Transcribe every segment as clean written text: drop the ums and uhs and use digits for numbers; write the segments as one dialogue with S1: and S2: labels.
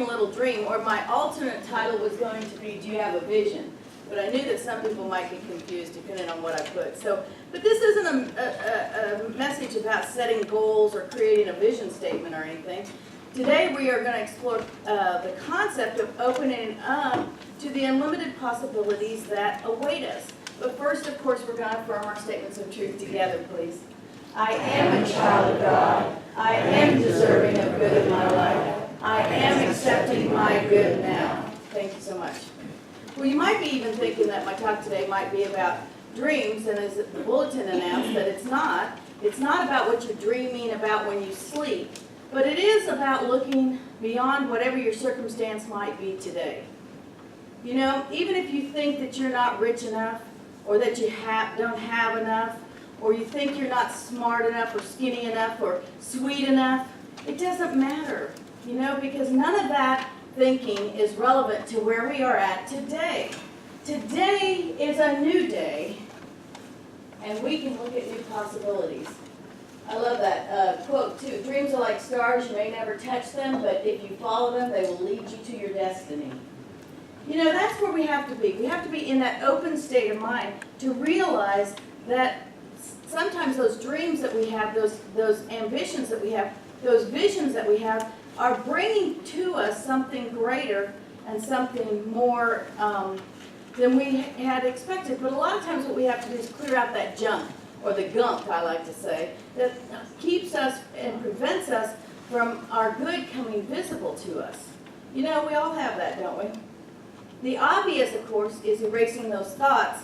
S1: a little dream, or my alternate title was going to be, do you have a vision? But I knew that some people might get confused depending on what I put. But this isn't a message about setting goals or creating a vision statement or anything. Today we are going to explore the concept of opening up to the unlimited possibilities that await us. But first, of course, we're going to affirm our statements of truth together, please. I am a child of God. I am deserving of good in my life. I am accepting my good now. Thank you so much. Well, you might be even thinking that my talk today might be about dreams, and as the bulletin announced, that it's not. It's not about what you're dreaming about when you sleep, but it is about looking beyond whatever your circumstance might be today. You know, even if you think that you're not rich enough, or that you don't have enough, or you think you're not smart enough, or skinny enough, or sweet enough, it doesn't matter, you know, because none of that thinking is relevant to where we are at today. Today is a new day, and we can look at new possibilities. I love that quote too. Dreams are like stars, you may never touch them, but if you follow them, they will lead you to your destiny. You know, that's where we have to be. We have to be in that open state of mind to realize that sometimes those dreams that we have, those ambitions that we have, those visions that we have, are bringing to us something greater and something more than we had expected. But a lot of times what we have to do is clear out that junk, or the gunk, I like to say, that keeps us and prevents us from our good coming visible to us. You know, we all have that, don't we? The obvious, of course, is erasing those thoughts,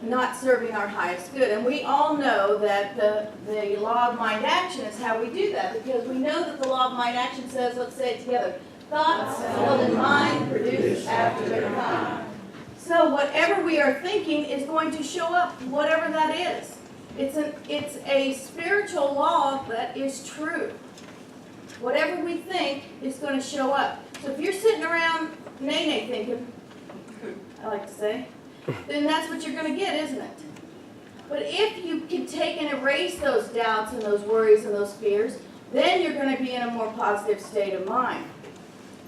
S1: not serving our highest good. And we all know that the law of mind action is how we do that, because we know that the law of mind action says, let's say it together, thoughts held in mind produce after their kind. So whatever we are thinking is going to show up, whatever that is. It's a spiritual law that is true. Whatever we think is going to show up. So if you're sitting around nay thinking, I like to say, then that's what you're going to get, isn't it? But if you can take and erase those doubts and those worries and those fears, then you're going to be in a more positive state of mind.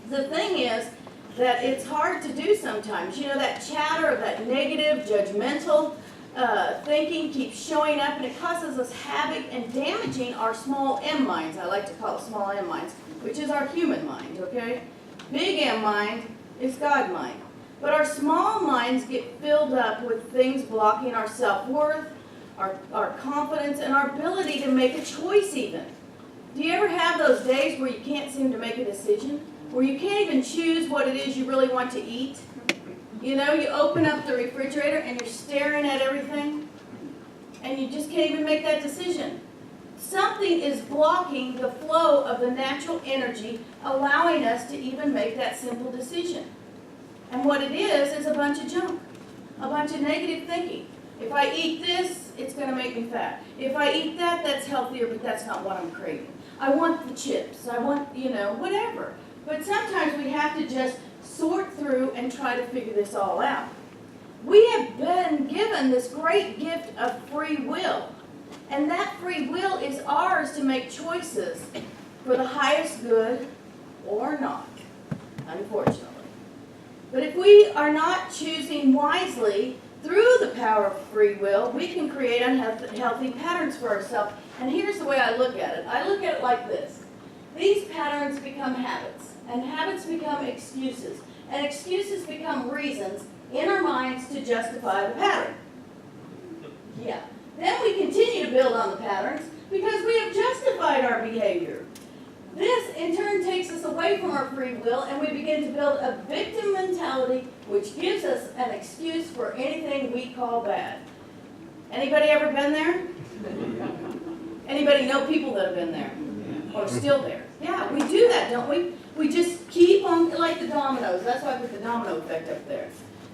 S1: The thing is that it's hard to do sometimes. You know, that chatter of that negative, judgmental thinking keeps showing up, and it causes us havoc and damaging our small M minds. I like to call it small M minds, which is our human mind, okay? Big M mind is God mind. But our small minds get filled up with things blocking our self-worth, our confidence, and our ability to make a choice even. Do you ever have those days where you can't seem to make a decision? Where you can't even choose what it is you really want to eat? You know, you open up the refrigerator and you're staring at everything, and you just can't even make that decision. Something is blocking the flow of the natural energy, allowing us to even make that simple decision. And what it is a bunch of junk, a bunch of negative thinking. If I eat this, it's going to make me fat. If I eat that, that's healthier, but that's not what I'm craving. I want the chips. I want, you know, whatever. But sometimes we have to just sort through and try to figure this all out. We have been given this great gift of free will. And that free will is ours to make choices for the highest good or not, unfortunately. But if we are not choosing wisely through the power of free will, we can create unhealthy patterns for ourselves. And here's the way I look at it. I look at it like this. These patterns become habits, and habits become excuses, and excuses become reasons in our minds to justify the pattern. Yeah. Then we continue to build on the patterns because we have justified our behavior. This, in turn, takes us away from our free will, and we begin to build a victim mentality, which gives us an excuse for anything we call bad. Anybody ever been there? Anybody know people that have been there? Or still there? Yeah, we do that, don't we? We just keep on, like the dominoes. That's why I put the domino effect up there.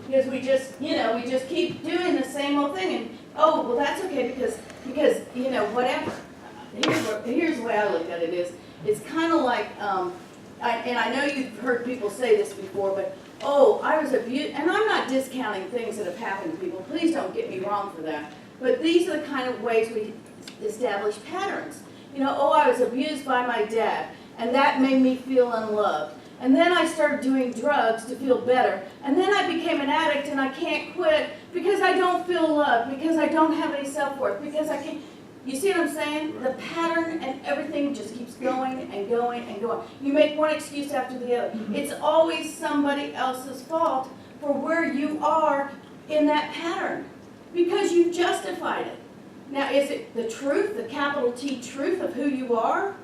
S1: Because we just, you know, we just keep doing the same old thing. And, oh, well, that's okay because you know, whatever. Here's the way I look at it is, it's kind of like, and I know you've heard people say this before, but, oh, I was abused, and I'm not discounting things that have happened to people. Please don't get me wrong for that. But these are the kind of ways we establish patterns. You know, oh, I was abused by my dad, and that made me feel unloved. And then I started doing drugs to feel better. And then I became an addict and I can't quit because I don't feel loved, because I don't have any self-worth, because I can't. You see what I'm saying? The pattern and everything just keeps going and going and going. You make one excuse after the other. It's always somebody else's fault for where you are in that pattern because you've justified it. Now, is it the truth, the capital T truth of who you are?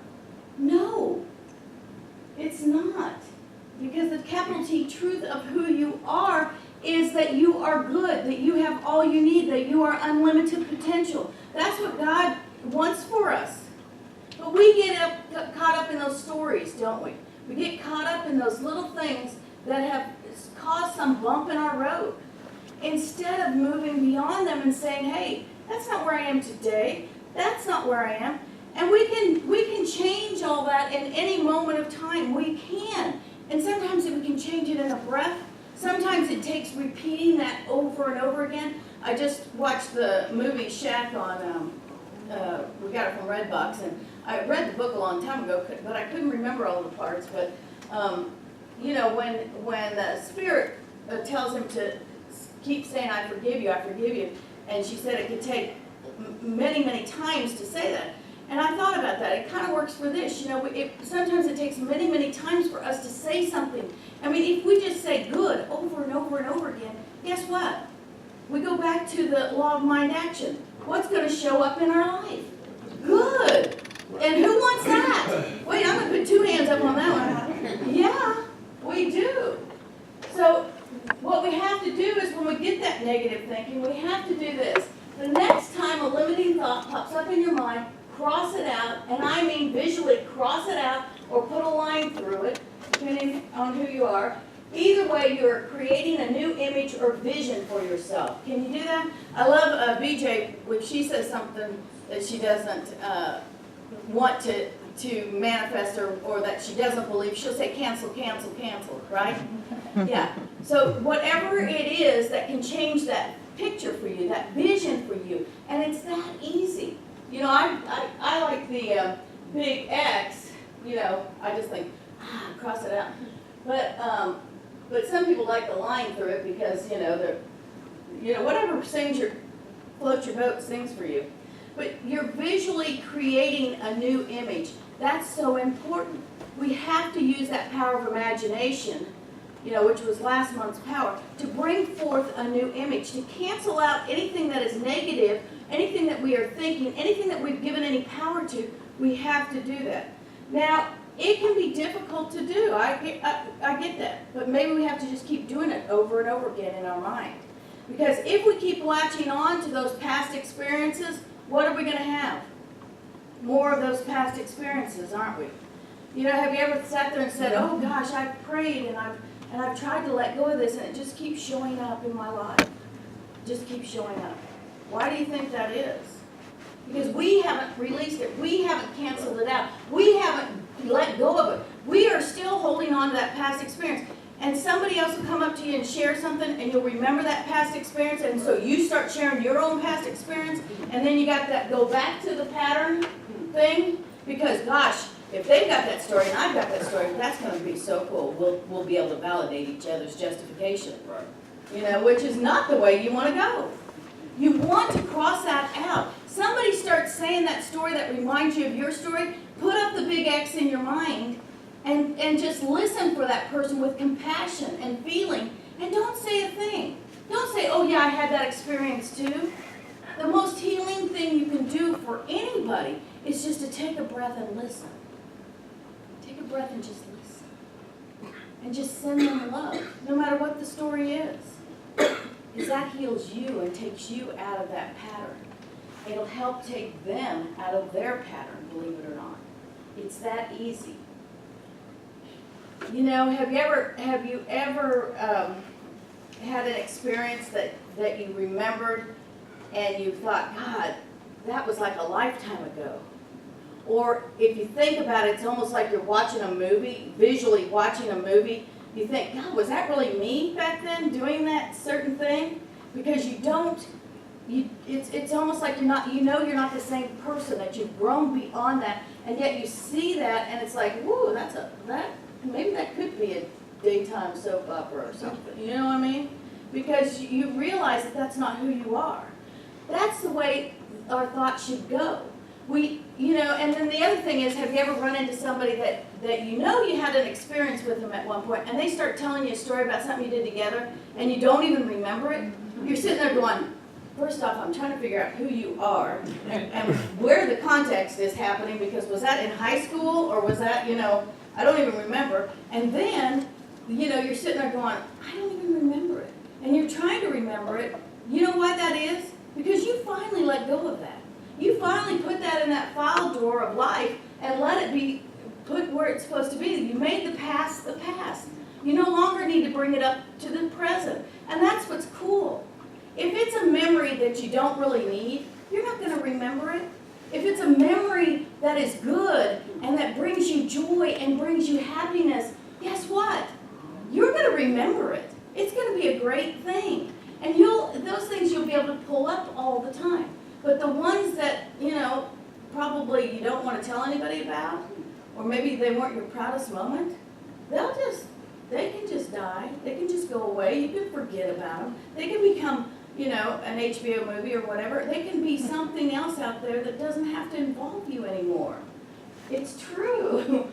S1: No, it's not. Because the capital T truth of who you are is that you are good, that you have all you need, that you are unlimited potential. That's what God wants for us. But we get caught up in those stories, don't we? We get caught up in those little things that have caused some bump in our road. Instead of moving beyond them and saying, hey, that's not where I am today. That's not where I am. And we can change all that in any moment of time. We can. And sometimes we can change it in a breath. Sometimes it takes repeating that over and over again. I just watched the movie Shaq on, we got it from Redbox, and I read the book a long time ago, but I couldn't remember all the parts. But, you know, when the Spirit tells him to keep saying, I forgive you, and she said it could take many, many times to say that. And I thought about that. It kind of works for this. You know, sometimes it takes many, many times for us to say something. I mean, if we just say good over and over and over again, guess what? We go back to the law of mind action. What's going to show up in our life? Good. And who wants that? Wait, I'm going to put 2 hands up on that one. Yeah, we do. So what we have to do is when we get that negative thinking, we have to do this. The next time a limiting thought pops up in your mind, cross it out, and I mean visually cross it out or put a line through it, depending on who you are. Either way, you're creating a new image or vision for yourself. Can you do that? I love BJ when she says something that she doesn't want to manifest or that she doesn't believe. She'll say cancel, cancel, cancel, right? Yeah. So whatever it is that can change that picture for you, that vision for you, and it's that easy. You know, I like the big X, you know, I just think, cross it out. But some people like the line through it because, whatever floats your boat sings for you. But you're visually creating a new image. That's so important. We have to use that power of imagination, which was last month's power, to bring forth a new image, to cancel out anything that is negative, anything that we are thinking, anything that we've given any power to. We have to do that. Now, it can be difficult to do. I get that. But maybe we have to just keep doing it over and over again in our mind. Because if we keep latching on to those past experiences, what are we going to have? More of those past experiences, aren't we? Have you ever sat there and said, oh gosh, I've prayed and I've tried to let go of this and it just keeps showing up in my life. Just keeps showing up. Why do you think that is? Because we haven't released it. We haven't canceled it out. We haven't let go of it. We are still holding on to that past experience. And somebody else will come up to you and share something and you'll remember that past experience, and so you start sharing your own past experience, and then you got that go back to the pattern thing, because gosh, if they've got that story and I've got that story, that's going to be so cool. We'll be able to validate each other's justification. Right. Which is not the way you want to go. You want to cross that out. Somebody starts saying that story that reminds you of your story, put up the big X in your mind and just listen for that person with compassion and feeling, and don't say a thing. Don't say, oh yeah, I had that experience too. The most healing thing you can do for anybody is just to take a breath and listen. Take a breath and just listen. And just send them love, no matter what the story is. Because that heals you and takes you out of that pattern. It'll help take them out of their pattern, believe it or not. It's that easy. Have you ever had an experience that you remembered and you thought, God, that was like a lifetime ago? Or if you think about it, it's almost like you're watching a movie, visually watching a movie. You think, God, was that really me back then doing that certain thing? Because it's almost like you're not the same person, that you've grown beyond that, and yet you see that and it's like, whoa, maybe that could be a daytime soap opera or something, you know what I mean? Because you realize that that's not who you are. That's the way our thoughts should go. And then the other thing is, have you ever run into somebody that you know you had an experience with them at one point, and they start telling you a story about something you did together, and you don't even remember it? You're sitting there going, first off, I'm trying to figure out who you are, and where the context is happening, because was that in high school, or was that, I don't even remember. And then, you're sitting there going, I don't even remember it. And you're trying to remember it. You know why that is? Because you finally let go of that. You finally put that in that file drawer of life and let it be put where it's supposed to be. You made the past the past. You no longer need to bring it up to the present. And that's what's cool. If it's a memory that you don't really need, you're not going to remember it. If it's a memory that is good and that brings you joy and brings you happiness, guess what? You're going to remember it. It's going to be a great thing. And those things you'll be able to pull up all the time. But the ones that, probably you don't want to tell anybody about, or maybe they weren't your proudest moment, they can just die. They can just go away. You can forget about them. They can become, an HBO movie or whatever. They can be something else out there that doesn't have to involve you anymore. It's true.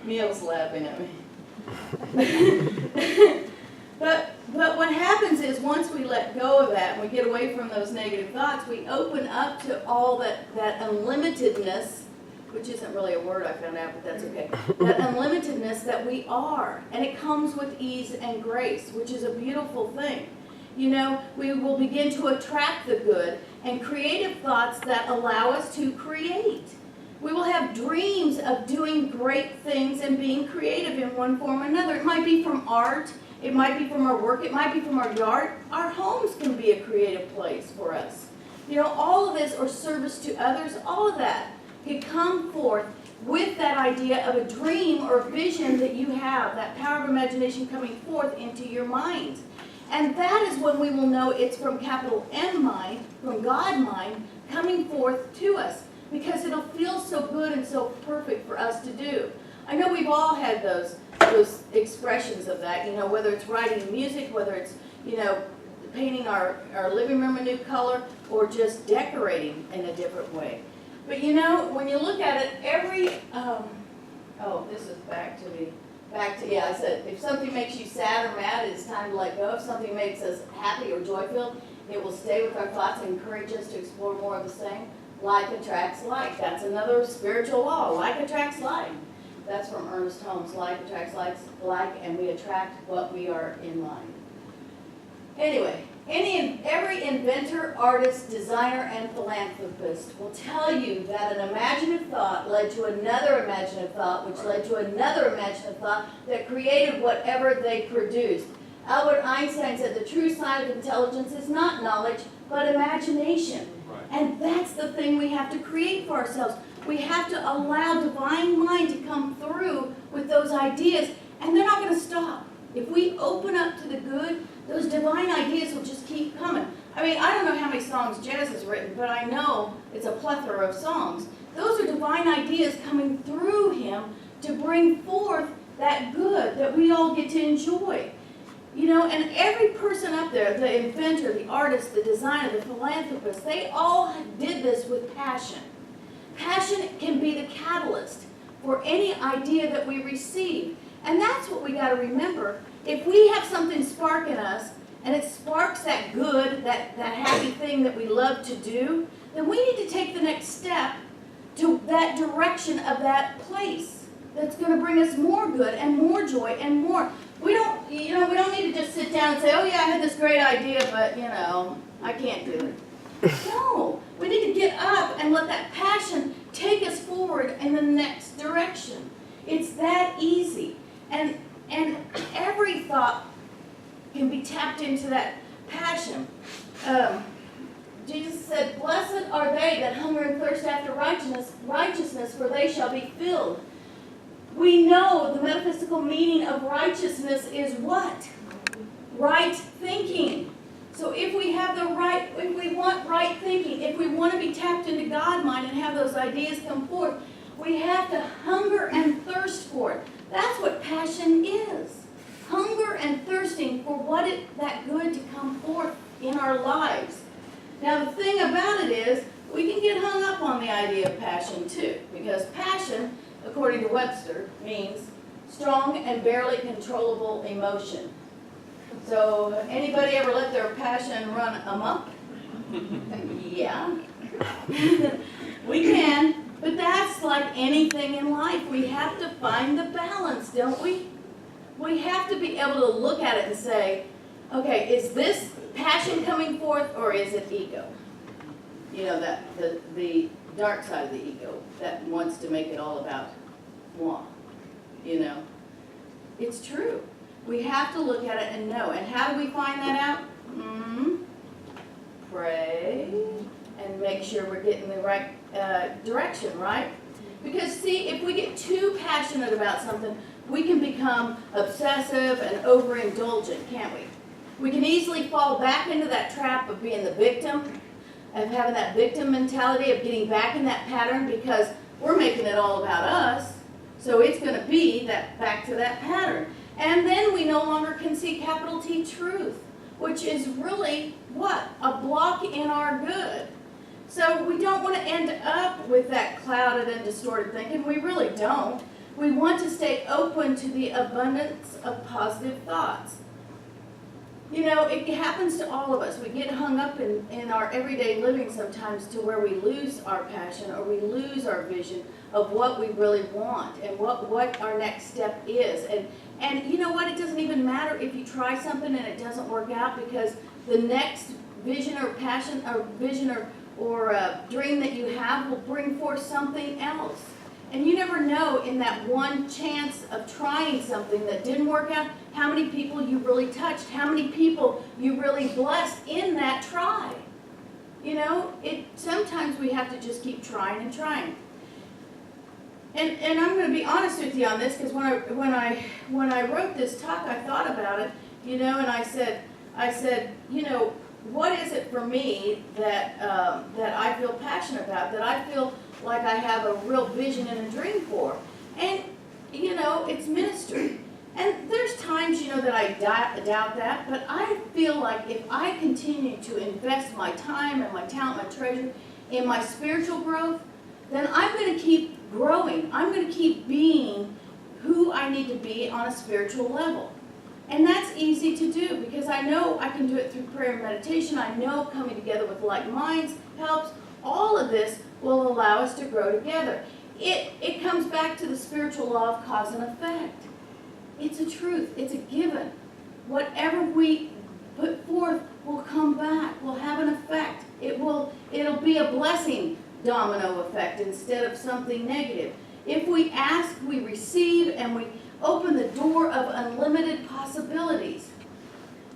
S1: Neil's laughing at me. But what happens is, once we let go of that and we get away from those negative thoughts, we open up to all that unlimitedness, which isn't really a word I found out, but that's okay. That unlimitedness that we are. And it comes with ease and grace, which is a beautiful thing. We will begin to attract the good and creative thoughts that allow us to create. We will have dreams of doing great things and being creative in one form or another. It might be from art. It might be from our work. It might be from our yard. Our homes can be a creative place for us. All of this, or service to others, all of that can come forth with that idea of a dream or a vision that you have, that power of imagination coming forth into your mind. And that is when we will know it's from capital M mind, from God mind, coming forth to us. Because it'll feel so good and so perfect for us to do. I know we've all had those expressions of that, whether it's writing music, whether it's, painting our living room a new color, or just decorating in a different way. But when you look at it, this is back to, I said, if something makes you sad or mad, it's time to let go. If something makes us happy or joy-filled, it will stay with our thoughts and encourage us to explore more of the same. Like attracts like. That's another spiritual law. Like attracts like. That's from Ernest Holmes. Like attracts like, and we attract what we are in mind. Anyway, every inventor, artist, designer, and philanthropist will tell you that an imaginative thought led to another imaginative thought, which led to another imaginative thought that created whatever they produced. Albert Einstein said the true sign of intelligence is not knowledge, but imagination. And that's the thing we have to create for ourselves. We have to allow divine mind to come through with those ideas, and they're not going to stop. If we open up to the good, those divine ideas will just keep coming. I don't know how many songs Jazz has written, but I know it's a plethora of songs. Those are divine ideas coming through him to bring forth that good that we all get to enjoy. And every person up there, the inventor, the artist, the designer, the philanthropist, they all did this with passion. Passion can be the catalyst for any idea that we receive. And that's what we got to remember. If we have something spark in us, and it sparks that good, that happy thing that we love to do, then we need to take the next step to that direction of that place that's going to bring us more good and more joy and more. We don't need to just sit down and say, oh yeah, I had this great idea, but I can't do it. No, we need to get up and let that passion take us forward in the next direction. It's that easy. And every thought can be tapped into that passion. Jesus said, blessed are they that hunger and thirst after righteousness, for they shall be filled. We know the metaphysical meaning of righteousness is what? Right thinking. So if we want right thinking, if we want to be tapped into God mind and have those ideas come forth, We have to hunger and thirst for it. That's what passion is. Hunger and thirsting for that good to come forth in our lives. Now the thing about it is, we can get hung up on the idea of passion too, because passion, according to Webster, means strong and barely controllable emotion. So anybody ever let their passion run amok? Yeah. We can, but that's like anything in life. We have to find the balance, don't we? We have to be able to look at it and say, okay, is this passion coming forth or is it ego? You know, that the dark side of the ego that wants to make it all about moi. You know, it's true. We have to look at it and know. And how do we find that out? Pray and make sure we're getting the right direction, right? Because see, if we get too passionate about something, we can become obsessive and overindulgent, can't we? We can easily fall back into that trap of being the victim, of having that victim mentality, of getting back in that pattern because we're making it all about us. So it's going to be that back to that pattern. And then we no longer can see capital T truth, which is really what? A block in our good. So we don't want to end up with that clouded and distorted thinking. We really don't. We want to stay open to the abundance of positive thoughts. You know, it happens to all of us. We get hung up in our everyday living sometimes to where we lose our passion or we lose our vision of what we really want and what our next step is. And you know what? It doesn't even matter if you try something and it doesn't work out, because the next vision or passion or vision or dream that you have will bring forth something else. And you never know, in that one chance of trying something that didn't work out, how many people you really touched, how many people you really blessed in that try. You know, sometimes we have to just keep trying and trying. And I'm going to be honest with you on this, because when I wrote this talk, I thought about it, you know, and I said, you know, what is it for me that I feel passionate about, that I feel like I have a real vision and a dream for? And, you know, it's ministry. And there's times, you know, that I doubt that, but I feel like if I continue to invest my time and my talent, my treasure in my spiritual growth, then I'm going to keep growing. I'm going to keep being who I need to be on a spiritual level. And that's easy to do, because I know I can do it through prayer and meditation. I know coming together with like minds helps. All of this will allow us to grow together. It comes back to the spiritual law of cause and effect. It's a truth. It's a given. Whatever we put forth will come back, will have an effect. It'll be a blessing domino effect instead of something negative. If we ask, we receive, and we open the door of unlimited possibilities.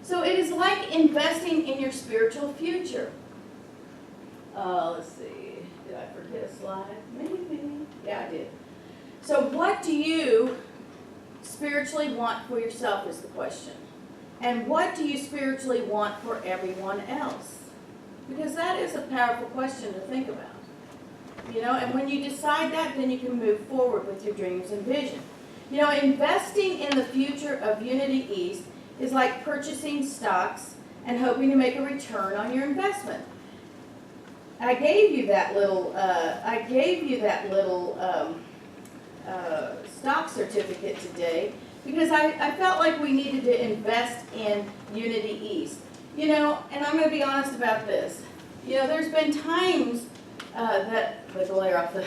S1: So it is like investing in your spiritual future. Let's see. Did I forget a slide? Maybe. Yeah, I did. So what do you spiritually want for yourself is the question. And what do you spiritually want for everyone else? Because that is a powerful question to think about. You know, and when you decide that, then you can move forward with your dreams and vision. You know, investing in the future of Unity East is like purchasing stocks and hoping to make a return on your investment. I gave you that little stock certificate today because I felt like we needed to invest in Unity East. You know, and I'm going to be honest about this. You know, there's been times that the glare off the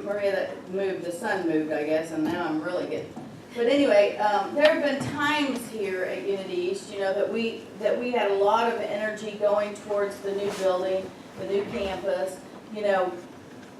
S1: Maria that moved, the sun moved, I guess, and now I'm really getting. But anyway, there have been times here at Unity East, you know, that we had a lot of energy going towards the new building, the new campus. You know,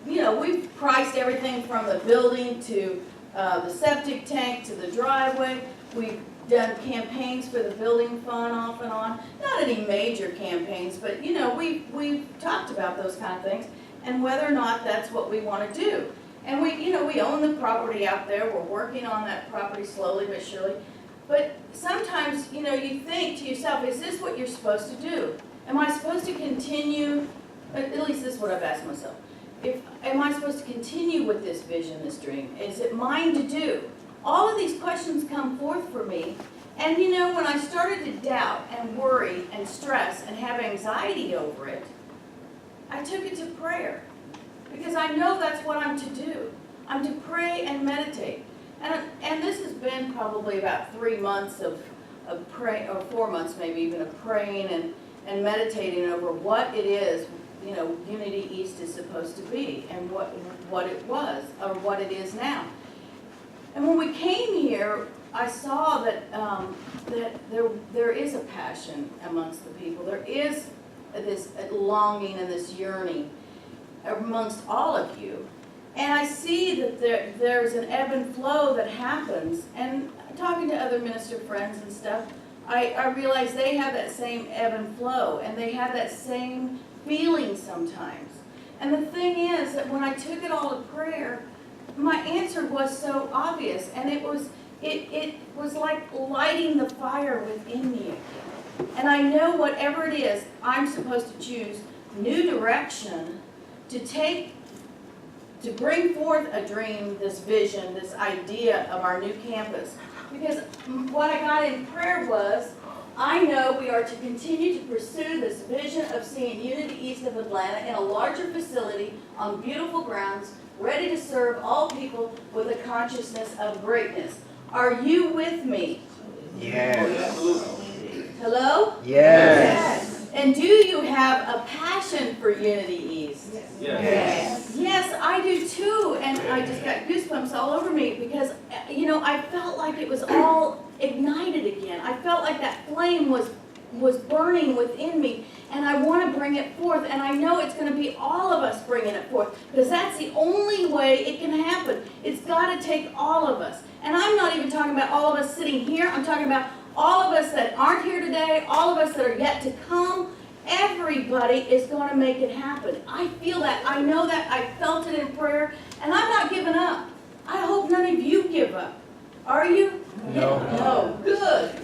S1: we've priced everything from the building to the septic tank to the driveway. We've done campaigns for the building fund off and on. Not any major campaigns, but you know, we've talked about those kind of things and whether or not that's what we want to do. And we own the property out there. We're working on that property slowly but surely. But sometimes, you know, you think to yourself, is this what you're supposed to do? Am I supposed to continue, at least this is what I've asked myself, am I supposed to continue with this vision, this dream? Is it mine to do? All of these questions come forth for me. And you know, when I started to doubt and worry and stress and have anxiety over it, I took it to prayer. Because I know that's what I'm to do. I'm to pray and meditate. And this has been probably about 3 months of praying, or 4 months maybe even, of praying and meditating over what it is, you know, Unity East is supposed to be, and what it was, or what it is now. And when we came here, I saw that that there is a passion amongst the people. There is this longing and this yearning amongst all of you. And I see that there's an ebb and flow that happens. And talking to other minister friends and stuff, I realize they have that same ebb and flow, and they have that same feeling sometimes. And the thing is that when I took it all to prayer, my answer was so obvious, and it was like lighting the fire within me again. And I know whatever it is, I'm supposed to choose new direction to bring forth a dream, this vision, this idea of our new campus. Because what I got in prayer was, I know we are to continue to pursue this vision of seeing Unity East of Atlanta in a larger facility on beautiful grounds, ready to serve all people with a consciousness of greatness. Are you with me?
S2: Yes.
S1: Hello?
S2: Yes.
S1: And do you have a passion for Unity East?
S2: Yes.
S1: Yes, I do too. And I just got goosebumps all over me because, you know, I felt like it was all ignited again. I felt like that flame was burning within me, and I want to bring it forth. And I know it's going to be all of us bringing it forth, because that's the only way it can happen. It's got to take all of us. And I'm not even talking about all of us sitting here. I'm talking about all of us that aren't here today, all of us that are yet to come. Everybody is going to make it happen. I feel that. I know that. I felt it in prayer. And I'm not giving up. I hope none of you give up. Are you?
S2: No.
S1: No. Good.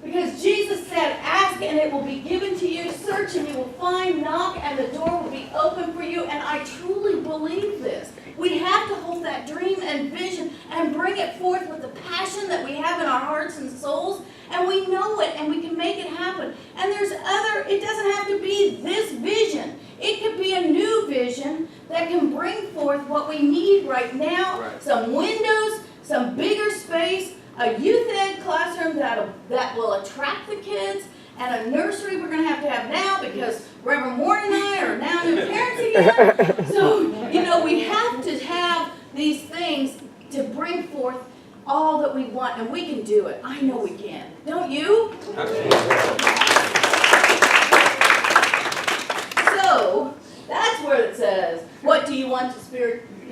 S1: Because Jesus said, ask and it will be given to you. Search and you will find. Knock and the door will be open for you. And I truly believe this. We have to hold that dream and vision and bring it forth with the passion that we have in our hearts and souls. And we know it, and we can make it happen. And there's it doesn't have to be this vision. It could be a new vision that can bring forth what we need right now. Right. Some windows, some bigger space, a youth ed classroom that will attract the kids, and a nursery we're going to have now because Reverend Warren and I are now new parents again. So, you know, we have to have these things to bring forth all that we want, and we can do it. I know we can. Don't you? So, that's where it says, what do you want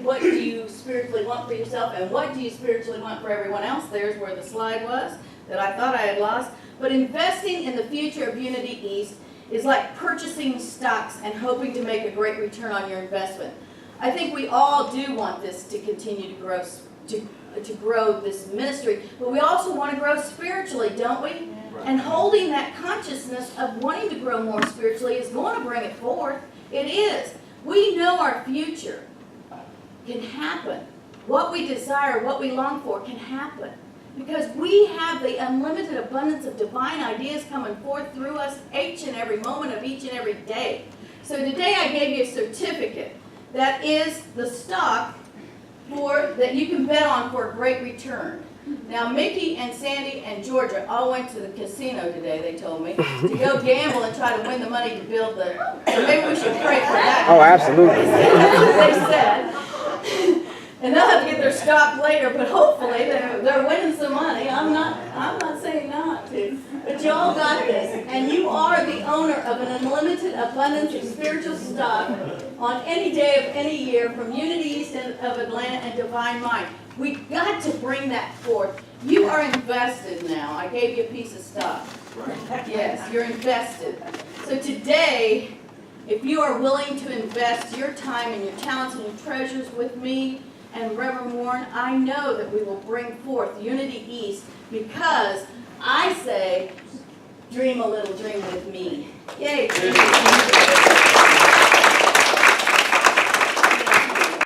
S1: what do you spiritually want for yourself, and what do you spiritually want for everyone else? There's where the slide was that I thought I had lost. But investing in the future of Unity East is like purchasing stocks and hoping to make a great return on your investment. I think we all do want this to continue to grow, to grow this ministry, but we also want to grow spiritually, don't we? Right. And holding that consciousness of wanting to grow more spiritually is going to bring it forth. It is. We know our future can happen. What we desire, what we long for can happen. Because we have the unlimited abundance of divine ideas coming forth through us each and every moment of each and every day. So today I gave you a certificate that is the stock that you can bet on for a great return. Now Mickey and Sandy and Georgia all went to the casino today, they told me, to go gamble and try to win the money to build so maybe we should pray for that.
S2: Oh, absolutely.
S1: They said. And they'll have to get their stock later, but hopefully they're winning some money. I'm not saying not to. But you all got this. And you are the owner of an unlimited abundance of spiritual stock on any day of any year from Unity East of Atlanta and Divine Mind. We've got to bring that forth. You are invested now. I gave you a piece of stock. Yes, you're invested. So today, if you are willing to invest your time and your talents and your treasures with me and Reverend Warren, I know that we will bring forth Unity East, because I say, dream a little dream with me. Yay!